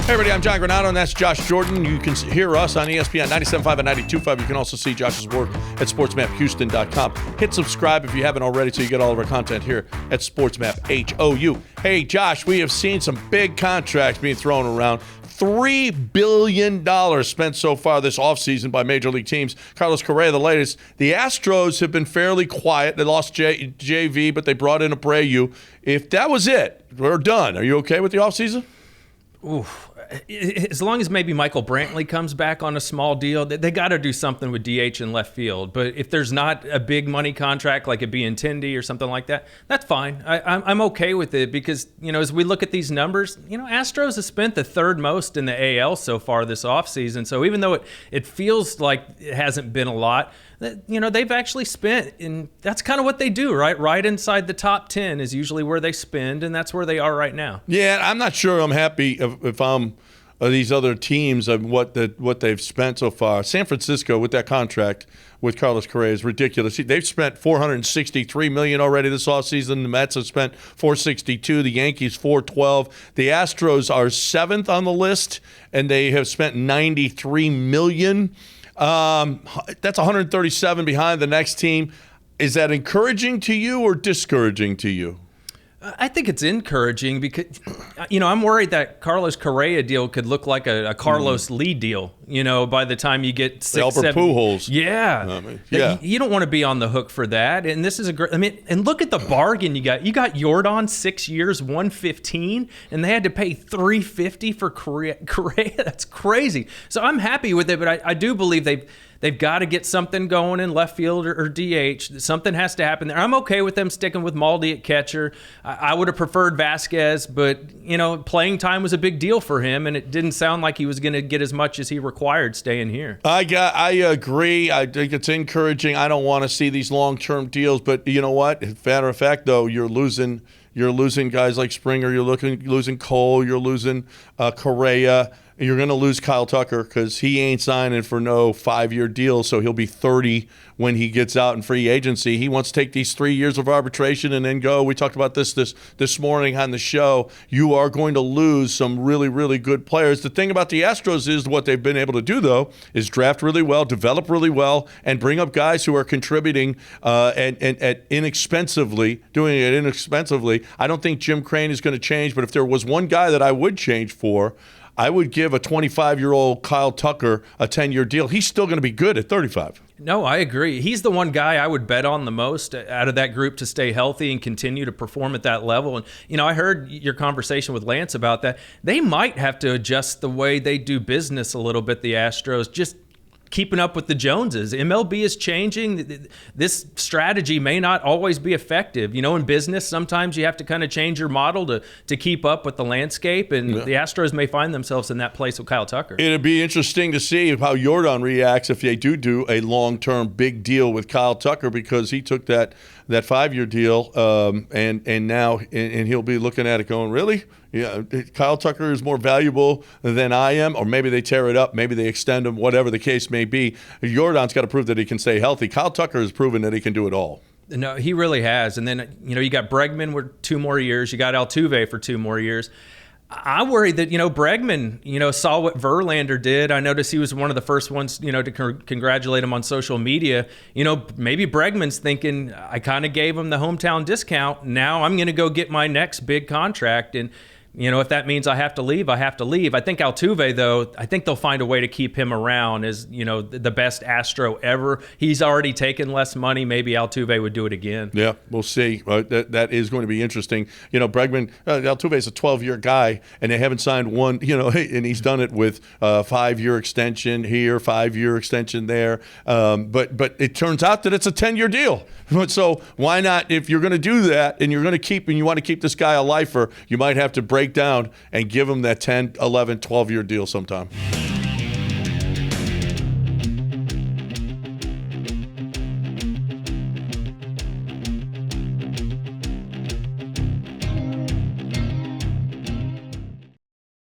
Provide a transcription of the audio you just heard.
Hey everybody, I'm John Granado and that's Josh Jordan. You can hear us on ESPN 97.5 and 92.5. You can also see Josh's work at sportsmaphouston.com. Hit subscribe if you haven't already so you get all of our content here at SportsMap HOU. Hey Josh, we have seen some big contracts being thrown around. $3 billion spent so far this offseason by major league teams. Carlos Correa, the latest. The Astros have been fairly quiet. They lost JV, but they brought in Abreu. If that was it, we're done. Are you okay with the offseason? Oof. As long as maybe Michael Brantley comes back on a small deal, they got to do something with DH in left field. But if there's not a big money contract like a Benintendi or something like that, that's fine. I'm okay with it because, as we look at these numbers, Astros have spent the third most in the AL so far this offseason. So even though it feels like it hasn't been a lot, they've actually spent, and that's kind of what they do, right? Right inside the top 10 is usually where they spend, and that's where they are right now. Yeah, I'm not sure I'm happy if I'm these other teams of what they've spent so far. San Francisco with that contract with Carlos Correa is ridiculous. They've spent $463 million already this offseason. The Mets have spent $462. The Yankees $412. The Astros are seventh on the list, and they have spent $93 million. That's 137 behind the next team. Is that encouraging to you or discouraging to you? I think it's encouraging because, I'm worried that Carlos Correa deal could look like a Carlos Lee deal, by the time you get 6, Albert 7. Pujols. Yeah. Yeah. You don't want to be on the hook for that. And this is and look at the bargain you got. You got Yordan 6 years, $115, and they had to pay $350 for Correa. That's crazy. So I'm happy with it, but I do believe they've got to get something going in left field or DH. Something has to happen there. I'm okay with them sticking with Maldi at catcher. I would have preferred Vasquez, but, playing time was a big deal for him, and it didn't sound like he was going to get as much as he required staying here. I agree. I think it's encouraging. I don't want to see these long-term deals, but you know what? Matter of fact, though, you're losing guys like Springer. You're losing Cole. You're losing Correa. You're going to lose Kyle Tucker because he ain't signing for no 5-year deal, so he'll be 30 when he gets out in free agency. He wants to take these 3 years of arbitration and then go. We talked about this morning on the show. You are going to lose some really, really good players. The thing about the Astros is what they've been able to do, though, is draft really well, develop really well, and bring up guys who are contributing and inexpensively, doing it inexpensively. I don't think Jim Crane is going to change, but if there was one guy that I would change for, I would give a 25-year-old Kyle Tucker a 10-year deal. He's still going to be good at 35. No, I agree. He's the one guy I would bet on the most out of that group to stay healthy and continue to perform at that level. And, I heard your conversation with Lance about that. They might have to adjust the way they do business a little bit, the Astros, just keeping up with the Joneses. MLB is changing. This strategy may not always be effective. In business, sometimes you have to kind of change your model to keep up with the landscape, and the Astros may find themselves in that place with Kyle Tucker. It'd be interesting to see how Yordan reacts if they do a long-term big deal with Kyle Tucker, because he took that 5-year deal, and now he'll be looking at it going, really? Yeah, Kyle Tucker is more valuable than I am, or maybe they tear it up, maybe they extend him, whatever the case may be. Yordan's got to prove that he can stay healthy. Kyle Tucker has proven that he can do it all. No, he really has. And then, you got Bregman with 2 more years. You got Altuve for 2 more years. I worry that, Bregman, saw what Verlander did. I noticed he was one of the first ones, to congratulate him on social media. Maybe Bregman's thinking, I kind of gave him the hometown discount. Now I'm going to go get my next big contract. And, if that means I have to leave, I have to leave. I think Altuve, though, I think they'll find a way to keep him around as, the best Astro ever. He's already taken less money. Maybe Altuve would do it again. Yeah, we'll see. That is going to be interesting. Bregman, Altuve is a 12-year guy, and they haven't signed one, and he's done it with 5-year extension here, 5-year extension there. But it turns out that it's a 10-year deal. So why not, if you're going to do that and you want to keep this guy a lifer, you might have to break down and give him that 10, 11, 12-year deal sometime.